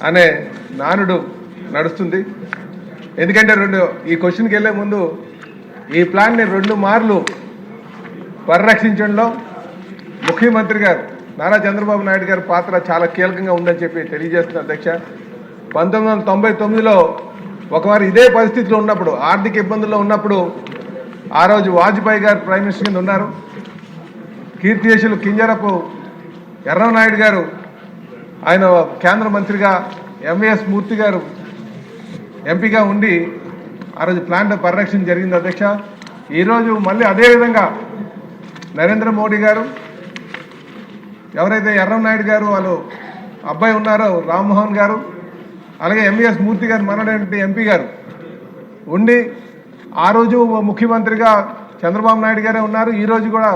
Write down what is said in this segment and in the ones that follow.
అనే నానుడు నడుస్తుంది. ఎందుకంటే ఈ క్వశ్చన్కి వెళ్ళే ముందు ఈ ప్లాన్ని 2 మార్లు పరిరక్షించడంలో ముఖ్యమంత్రి గారు నారా చంద్రబాబు నాయుడు గారి పాత్ర చాలా కీలకంగా ఉందని చెప్పి తెలియజేస్తున్నారు అధ్యక్ష. 1999లో ఒకవారు ఇదే పరిస్థితిలో ఉన్నప్పుడు, ఆర్థిక ఇబ్బందుల్లో ఉన్నప్పుడు, ఆ రోజు వాజ్పేయి గారు ప్రైమ్ మినిస్టర్ కింద ఉన్నారు. కీర్తిశేషులు కింజరపు ఎర్రనాయుడు గారు ఆయన కేంద్ర మంత్రిగా, ఎంవీఎస్ మూర్తి గారు ఎంపీగా ఉండి ఆ రోజు ప్లాంట్ పరిరక్షణ జరిగింది అధ్యక్ష. ఈరోజు మళ్ళీ అదేవిధంగా నరేంద్ర మోడీ గారు, ఎవరైతే ఎర్రనాయుడు గారు వాళ్ళు అబ్బాయి ఉన్నారో రామ్మోహన్ గారు, అలాగే ఎంవీఎస్ మూర్తి గారు మనటువంటి ఎంపీ గారు ఉండి ఆ రోజు ముఖ్యమంత్రిగా చంద్రబాబు నాయుడు గారే ఉన్నారు. ఈరోజు కూడా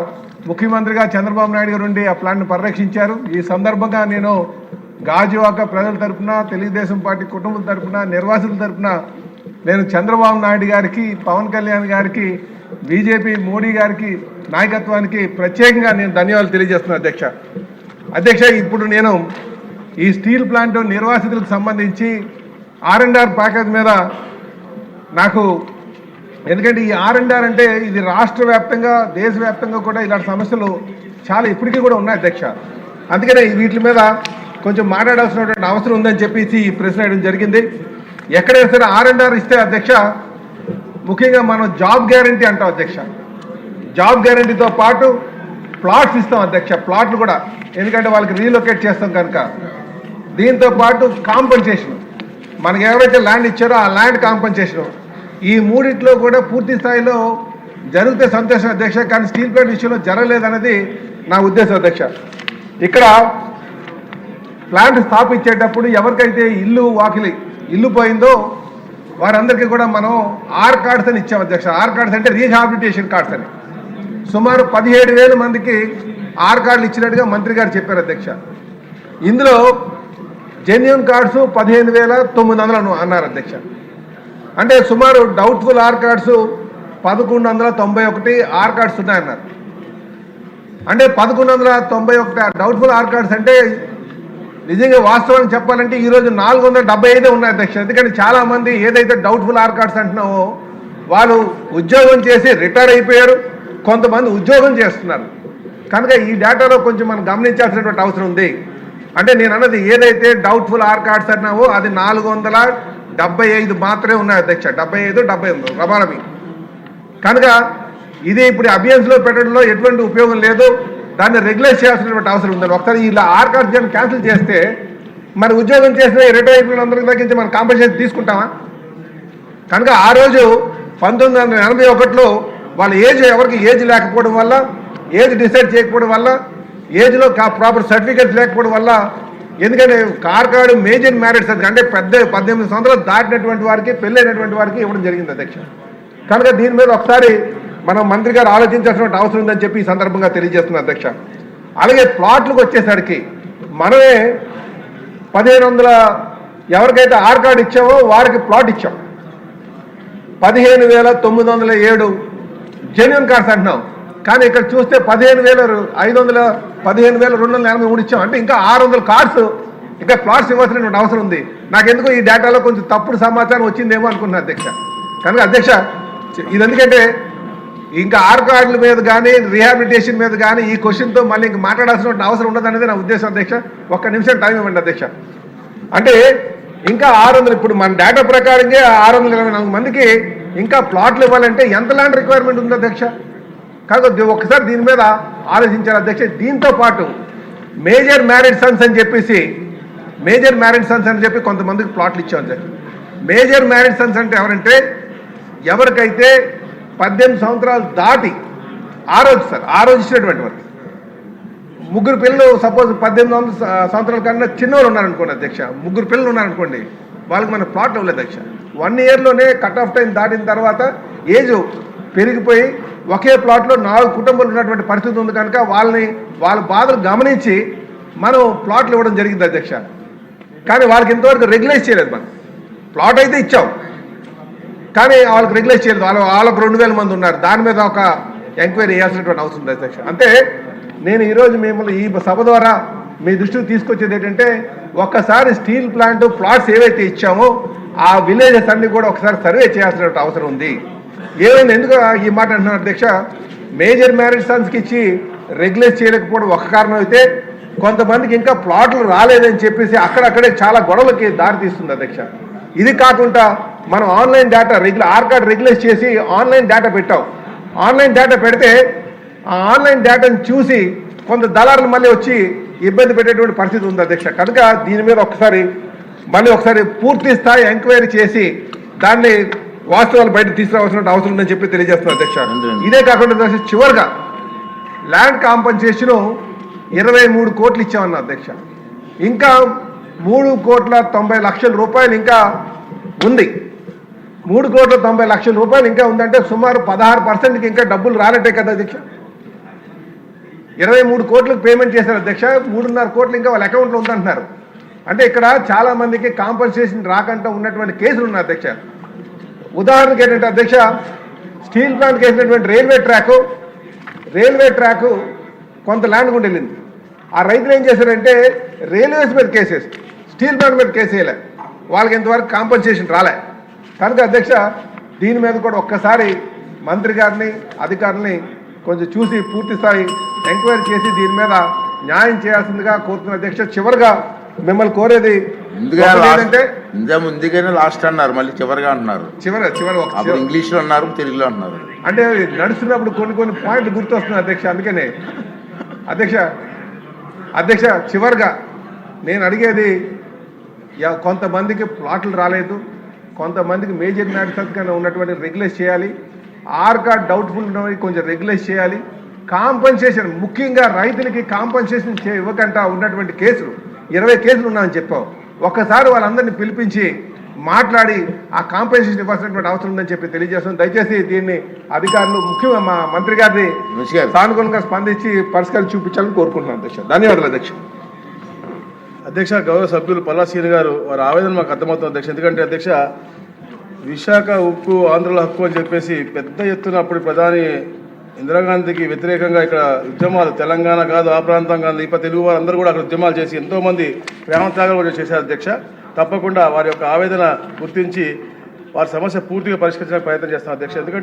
ముఖ్యమంత్రిగా చంద్రబాబు నాయుడు గారు ఉండి ఆ ప్లాన్ను పరిరక్షించారు. ఈ సందర్భంగా నేను గాజువాక ప్రజల తరఫున, తెలుగుదేశం పార్టీ కుటుంబం తరఫున, నిర్వాసితుల తరఫున నేను చంద్రబాబు నాయుడు గారికి, పవన్ కళ్యాణ్ గారికి, బీజేపీ మోడీ గారికి నాయకత్వానికి ప్రత్యేకంగా నేను ధన్యవాదాలు తెలియజేస్తున్నాను అధ్యక్ష. అధ్యక్ష, ఇప్పుడు నేను ఈ స్టీల్ ప్లాంట్ నిర్వాసితులకు సంబంధించి R&R ప్యాకేజ్ మీద నాకు, ఎందుకంటే ఈ R&R అంటే ఇది రాష్ట్ర వ్యాప్తంగా, దేశవ్యాప్తంగా కూడా ఇలాంటి సమస్యలు చాలా ఇప్పటికీ కూడా ఉన్నాయి అధ్యక్ష. అందుకనే వీటి మీద కొంచెం మాట్లాడాల్సినటువంటి అవసరం ఉందని చెప్పేసి ఈ ప్రశ్న వేయడం జరిగింది. ఎక్కడైనా సరే R&R ఇస్తే అధ్యక్ష, ముఖ్యంగా మనం జాబ్ గ్యారంటీ అంటాం అధ్యక్ష. జాబ్ గ్యారంటీతో పాటు ప్లాట్స్ ఇస్తాం అధ్యక్ష, ప్లాట్లు కూడా, ఎందుకంటే వాళ్ళకి రీలొకేట్ చేస్తాం కనుక. దీంతో పాటు కాంపన్సేషన్, మనకి ఎవరైతే ల్యాండ్ ఇచ్చారో ఆ ల్యాండ్ కాంపన్సేషన్, ఈ మూడిట్లో కూడా పూర్తి స్థాయిలో జరిగితే సంతోషం అధ్యక్ష. కానీ స్టీల్ ప్లాంట్ విషయంలో జరగలేదన్నది నా ఉద్దేశం అధ్యక్ష. ఇక్కడ ప్లాంట్ స్థాపించేటప్పుడు ఎవరికైతే ఇల్లు పోయిందో వారందరికీ కూడా మనం ఆర్ కార్డ్స్ అని ఇచ్చాం అధ్యక్ష. ఆర్ కార్డ్స్ అంటే రీహాబిలిటేషన్ కార్డ్స్ అని. సుమారు 17,000 మందికి ఆర్ కార్డులు ఇచ్చినట్టుగా మంత్రి గారు చెప్పారు అధ్యక్ష. ఇందులో జెన్యూన్ కార్డ్స్ 15,900 అన్నారు అధ్యక్ష. అంటే సుమారు doubtful R cards 1,191 R cards ఉన్నాయన్నారు. అంటే 1,191 డౌట్ఫుల్ ఆర్ కార్డ్స్ అంటే నిజంగా వాస్తవానికి చెప్పాలంటే ఈరోజు 475 ఉన్నాయి అధ్యక్ష. ఎందుకంటే చాలామంది ఏదైతే డౌట్ఫుల్ ఆర్ కార్డ్స్ అంటున్నావో వాళ్ళు ఉద్యోగం చేసి రిటైర్ అయిపోయారు, కొంతమంది ఉద్యోగం చేస్తున్నారు. కనుక ఈ డేటాలో కొంచెం మనం గమనించాల్సినటువంటి అవసరం ఉంది. అంటే నేను అన్నది ఏదైతే డౌట్ఫుల్ ఆర్ కార్డ్స్ అన్నావో అది 475 మాత్రమే ఉన్నాయి అధ్యక్ష. 75, 78 రమారమి. కనుక ఇది ఇప్పుడు అభియాన్స్లో పెట్టడంలో ఎటువంటి ఉపయోగం లేదు. దాన్ని రెగ్యులేట్ చేయాల్సినటువంటి అవసరం ఉందని. ఒకసారి ఇలా ఆర్ కార్డ్స్ క్యాన్సిల్ చేస్తే మరి ఉద్యోగం చేసిన రిటైర్ అయిపోయిన అందరికి తగ్గించి మనం కాంపెన్సేషన్ తీసుకుంటామా? కనుక ఆ రోజు 1981లో వాళ్ళ ఎవరికి ఏజ్ లేకపోవడం వల్ల, ఏజ్ డిసైడ్ చేయకపోవడం వల్ల, ఏజ్లో ప్రాపర్ సర్టిఫికేట్స్ లేకపోవడం వల్ల, ఎందుకంటే కార్ కార్డు మేజర్ మ్యారేజ్ అంటే 18 సంవత్సరాలు దాటినటువంటి వారికి, పెళ్ళైనటువంటి వారికి ఇవ్వడం జరిగింది అధ్యక్ష. కనుక దీని మీద ఒకసారి మనం మంత్రి గారు ఆలోచించాల్సిన అవసరం ఉందని చెప్పి ఈ సందర్భంగా తెలియజేస్తున్నారు అధ్యక్ష. అలాగే ప్లాట్లకు వచ్చేసరికి మనమే 1,500 ఎవరికైతే ఆర్ కార్డు ఇచ్చామో వారికి ప్లాట్ ఇచ్చాం. 15,907 జెన్యూన్ కార్డ్స్ అంటున్నాం. కానీ ఇక్కడ చూస్తే 15,283 ఇచ్చాం. అంటే ఇంకా 600 కార్డ్స్ ఇంకా ప్లాట్స్ ఇవ్వాల్సినటువంటి అవసరం ఉంది. నాకెందుకో ఈ డేటాలో కొంచెం తప్పుడు సమాచారం వచ్చిందేమో అనుకున్నాను అధ్యక్ష. కనుక అధ్యక్ష, ఇది ఎందుకంటే ఇంకా ఆర్ కార్డుల మీద కానీ, రీహాబిలిటేషన్ మీద కానీ ఈ క్వశ్చన్తో మళ్ళీ ఇంకా మాట్లాడాల్సిన అవసరం ఉండదనేది నా ఉద్దేశం అధ్యక్ష. ఒక్క నిమిషం టైం ఇవ్వండి అధ్యక్ష. అంటే ఇంకా 600, ఇప్పుడు మన డేటా ప్రకారంగా 624 మందికి ఇంకా ప్లాట్లు ఇవ్వాలంటే ఎంత ల్యాండ్ రిక్వైర్మెంట్ ఉంది అధ్యక్ష? కాకపోతే ఒక్కసారి దీని మీద ఆలోచించారు అధ్యక్ష. దీంతో పాటు మేజర్ మ్యారీడ్ సన్స్ అని చెప్పి కొంతమందికి ప్లాట్లు ఇచ్చాం అధ్యక్ష. మేజర్ మ్యారీడ్ సన్స్ అంటే ఎవరంటే ఎవరికైతే 18 సంవత్సరాలు దాటి ఆ రోజు ఇచ్చినటువంటి వారికి, 3 పిల్లలు సపోజ్ 18 సంవత్సరాల కన్నా చిన్నవాళ్ళు ఉన్నారనుకోండి అధ్యక్ష, 3 పిల్లలు ఉన్నారనుకోండి, వాళ్ళకి మన ప్లాట్ ఇవ్వలేదు అధ్యక్ష. 1 ఇయర్లోనే కట్ ఆఫ్ టైం దాటిన తర్వాత ఏజ్ పెరిగిపోయి ఒకే ప్లాట్లో 4 కుటుంబాలు ఉన్నటువంటి పరిస్థితి ఉంది. కనుక వాళ్ళ బాధలు గమనించి మనం ప్లాట్లు ఇవ్వడం జరిగింది అధ్యక్ష. కానీ వాళ్ళకి ఇంతవరకు రెగ్యులైజ్ చేయలేదు. మనం ప్లాట్ అయితే ఇచ్చాం, కానీ వాళ్ళకి రెగ్యులైజ్ చేయలేదు. వాళ్ళకు 2,000 మంది ఉన్నారు. దాని మీద ఒక ఎంక్వైరీ చేయాల్సినటువంటి అవసరం ఉంది అధ్యక్ష. అంటే నేను ఈరోజు మిమ్మల్ని ఈ సభ ద్వారా మీ దృష్టికి తీసుకొచ్చేది ఏంటంటే, ఒక్కసారి స్టీల్ ప్లాంట్ ప్లాట్స్ ఏవైతే ఇచ్చామో ఆ విలేజెస్ అన్ని కూడా ఒకసారి సర్వే చేయాల్సిన అవసరం ఉంది. ఏమైంది, ఎందుకు ఈ మాట అంటున్నారు అధ్యక్ష, మేజర్ మ్యారేజ్ సన్స్కి ఇచ్చి రెగ్యులేట్ చేయలేకపోవడం ఒక కారణం అయితే, కొంతమందికి ఇంకా ప్లాట్లు రాలేదని చెప్పేసి అక్కడక్కడే చాలా గొడవలకి దారితీస్తుంది అధ్యక్ష. ఇది కాకుండా మనం online data or card regulate చేసి ఆన్లైన్ డేటా పెట్టాం. ఆన్లైన్ డేటా పెడితే ఆ ఆన్లైన్ డేటాను చూసి కొంత దళారులు మళ్ళీ వచ్చి ఇబ్బంది పెట్టేటువంటి పరిస్థితి ఉంది అధ్యక్ష. కనుక దీని మీద ఒకసారి పూర్తి స్థాయి ఎంక్వైరీ చేసి దాన్ని వాస్తవాలు బయట తీసుకురావాల్సిన అవసరం ఉందని చెప్పి తెలియజేస్తున్నారు అధ్యక్ష. ఇదే కాకుండా చివరిగా ల్యాండ్ కాంపన్సేషన్ 23 కోట్లు ఇచ్చామన్నారు అధ్యక్ష. ఇంకా 3,90,00,000 రూపాయలు ఇంకా ఉంది. 3,90,00,000 రూపాయలు ఇంకా ఉందంటే సుమారు 16%కి ఇంకా డబ్బులు రానట్టే కదా అధ్యక్ష. 23 కోట్లకు పేమెంట్ చేశారు అధ్యక్ష, 3.5 కోట్లు ఇంకా వాళ్ళ అకౌంట్లో ఉందంటున్నారు. అంటే ఇక్కడ చాలా మందికి కాంపన్సేషన్ రాకుండా ఉన్నటువంటి కేసులు ఉన్నాయి అధ్యక్ష. ఉదాహరణకి ఏంటంటే అధ్యక్ష, స్టీల్ ప్లాంట్కి వేసినటువంటి రైల్వే ట్రాక్ కొంత ల్యాండ్ కూడా వెళ్ళింది. ఆ రైతులు ఏం చేశారంటే రైల్వేస్ మీద కేసేసి స్టీల్ ప్లాంట్ మీద కేసు వేయలే, వాళ్ళకి ఇంతవరకు కాంపన్సేషన్ రాలే. కనుక అధ్యక్ష దీని మీద కూడా ఒక్కసారి మంత్రి గారిని అధికారులని కొంచెం చూసి పూర్తి స్థాయి ఎంక్వైరీ చేసి దీని మీద న్యాయం చేయాల్సిందిగా కోరుతున్న అధ్యక్ష. చివరిగా మిమ్మల్ని కోరేది ఏంటంటే, ముందుగానే లాస్ట్ అన్నారు, మళ్ళీ చివరిగా అంటున్నారు. చివరి ఇంగ్లీష్లో అన్నారు, తెలుగులో అన్నారు. అంటే నడుస్తున్నప్పుడు కొన్ని పాయింట్లు గుర్తొస్తున్నాయి అధ్యక్ష. అందుకనే అధ్యక్ష చివరిగా నేను అడిగేది, కొంతమందికి ప్లాట్లు రాలేదు, కొంతమందికి మేజర్ మ్యాటర్స్ ఉన్నటువంటి రెగ్యులేట్ చేయాలి, ఆర్ కార్డ్ డౌట్ఫుల్ ఉన్నవి కొంచెం రెగ్యులేట్ చేయాలి, కాంపన్సేషన్ ముఖ్యంగా రైతులకి కాంపన్సేషన్ ఇవ్వకుండా ఉన్నటువంటి కేసులు 20 కేసులు ఉన్నాయని చెప్పాం. ఒక్కసారి వాళ్ళందరినీ పిలిపించి మాట్లాడి ఆ కాంపన్సేషన్ ఇవ్వాల్సినటువంటి అవసరం ఉందని చెప్పి తెలియజేస్తాం. దయచేసి దీన్ని అధికారులు ముఖ్యంగా మా మంత్రి గారిని సానుకూలంగా స్పందించి పరిష్కారం చూపించాలని కోరుకుంటున్నాను అధ్యక్ష. ధన్యవాదాలు అధ్యక్ష. అధ్యక్ష, గౌరవ సభ్యులు పల్లా శ్రీని గారు వారి ఆవేదన మాకు అర్థమవుతుంది అధ్యక్ష. ఎందుకంటే అధ్యక్ష, విశాఖ ఉక్కు ఆంధ్రుల హక్కు అని చెప్పేసి పెద్ద ఎత్తున అప్పుడు ప్రధాని ఇందిరాగాంధీకి వ్యతిరేకంగా ఇక్కడ ఉద్యమాలు, తెలంగాణ కాదు ఆ ప్రాంతం కాదు ఇప్ప తెలుగు వారందరూ కూడా అక్కడ ఉద్యమాలు చేసి ఎంతోమంది ప్రేమత్యాగాలు కూడా చేశారు అధ్యక్ష. తప్పకుండా వారి యొక్క ఆవేదన గుర్తించి వారి సమస్య పూర్తిగా పరిష్కరించడానికి ప్రయత్నం చేస్తాం అధ్యక్ష. ఎందుకంటే